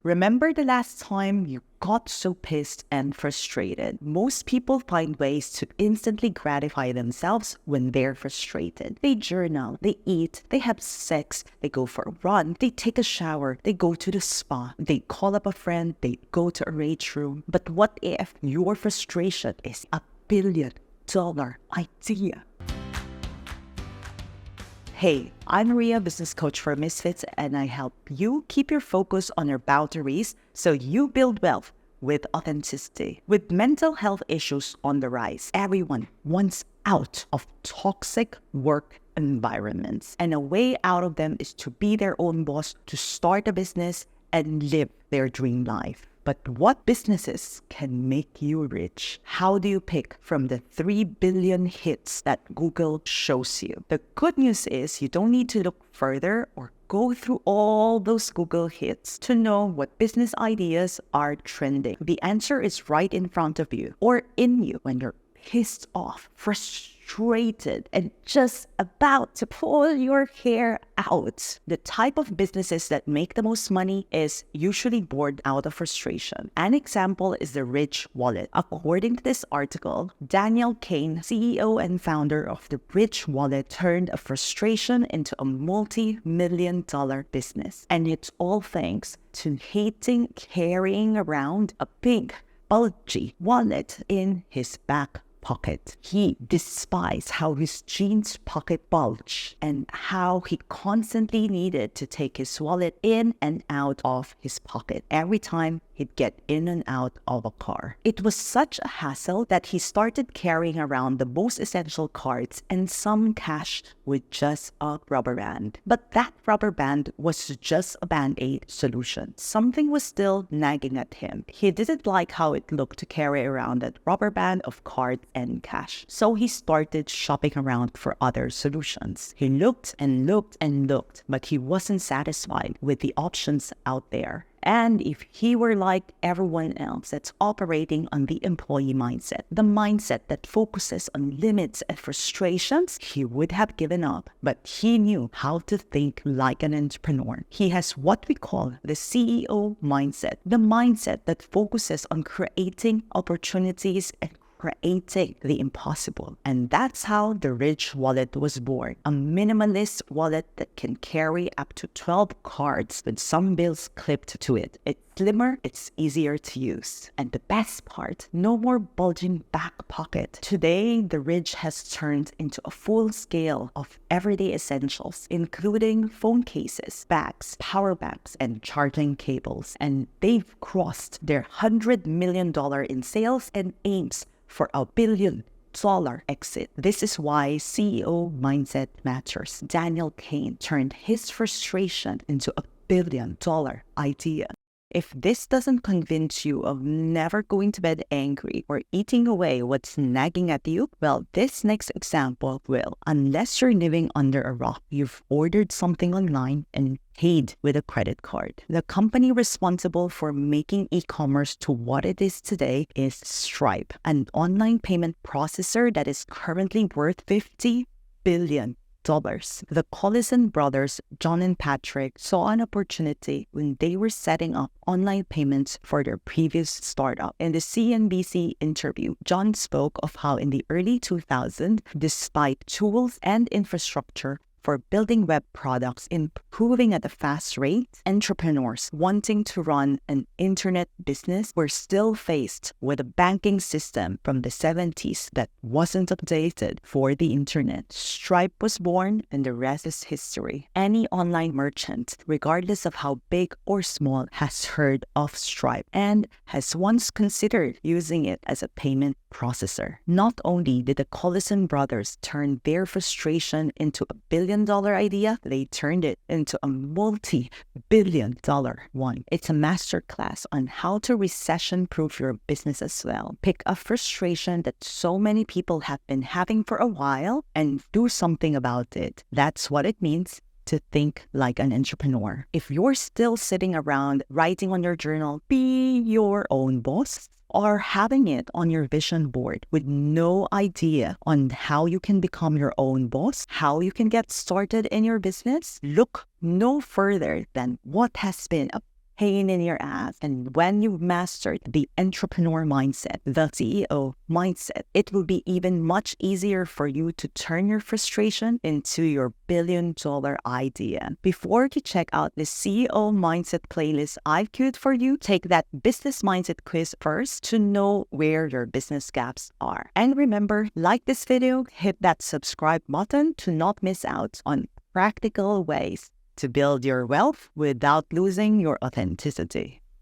Remember the last time you got so pissed and frustrated? Most people find ways to instantly gratify themselves when they're frustrated. They journal, they eat, they have sex, they go for a run, they take a shower, they go to the spa, they call up a friend, they go to a rage room. But what if your frustration is $1 billion idea? Hey, I'm Maria, business coach for Misfits, and I help you keep your focus on your boundaries so you build wealth with authenticity. With mental health issues on the rise, everyone wants out of toxic work environments. And a way out of them is to be their own boss, to start a business and live their dream life. But what businesses can make you rich? How do you pick from the 3 billion hits that Google shows you? The good news is you don't need to look further or go through all those Google hits to know what business ideas are trending. The answer is right in front of you or in you when you're pissed off, frustrated, and just about to pull your hair out. The type of businesses that make the most money is usually born out of frustration. An example is the Rich Wallet. According to this article, Daniel Kane, CEO and founder of the Rich Wallet, turned a frustration into a multi-million-dollar business. And it's all thanks to hating carrying around a big, bulgy wallet in his back pocket. He despised how his jeans pocket bulged and how he constantly needed to take his wallet in and out of his pocket every time he'd get in and out of a car. It was such a hassle that he started carrying around the most essential cards and some cash with just a rubber band. But that rubber band was just a band-aid solution. Something was still nagging at him. He didn't like how it looked to carry around that rubber band of cards and cash. So he started shopping around for other solutions. He looked and looked and looked, but he wasn't satisfied with the options out there. And if he were like everyone else that's operating on the employee mindset, the mindset that focuses on limits and frustrations, he would have given up. But he knew how to think like an entrepreneur. He has what we call the CEO mindset, the mindset that focuses on creating opportunities and creating the impossible. And that's how the Rich Wallet was born. A minimalist wallet that can carry up to 12 cards with some bills clipped to it. It's slimmer, it's easier to use. And the best part, no more bulging back pocket. Today, the Ridge has turned into a full scale of everyday essentials, including phone cases, bags, power banks, and charging cables. And they've crossed their $100 million in sales and aims for a $1 billion exit. This is why CEO mindset matters. Daniel Kane turned his frustration into a $1 billion idea. If this doesn't convince you of never going to bed angry or eating away what's nagging at you, well, this next example will. Unless you're living under a rock, you've ordered something online and paid with a credit card. The company responsible for making e-commerce to what it is today is Stripe, an online payment processor that is currently worth $50 billion. The Collison brothers, John and Patrick, saw an opportunity when they were setting up online payments for their previous startup. In the CNBC interview, John spoke of how in the early 2000s, despite tools and infrastructure for building web products improving at a fast rate, entrepreneurs wanting to run an internet business were still faced with a banking system from the 70s that wasn't updated for the internet. Stripe was born and the rest is history. Any online merchant, regardless of how big or small, has heard of Stripe and has once considered using it as a payment processor. Not only did the Collison brothers turn their frustration into a $1 billion idea, they turned it into a multi-billion dollar one. It's a masterclass on how to recession-proof your business as well. Pick a frustration that so many people have been having for a while and do something about it. That's what it means to think like an entrepreneur. If you're still sitting around writing on your journal, be your own boss, or having it on your vision board with no idea on how you can become your own boss, how you can get started in your business, look no further than what has been a pain in your ass. And when you've mastered the entrepreneur mindset, the CEO mindset, it will be even much easier for you to turn your frustration into your billion-dollar idea. Before you check out the CEO mindset playlist I've queued for you, take that business mindset quiz first to know where your business gaps are. And remember, like this video, hit that subscribe button to not miss out on practical ways to build your wealth without losing your authenticity.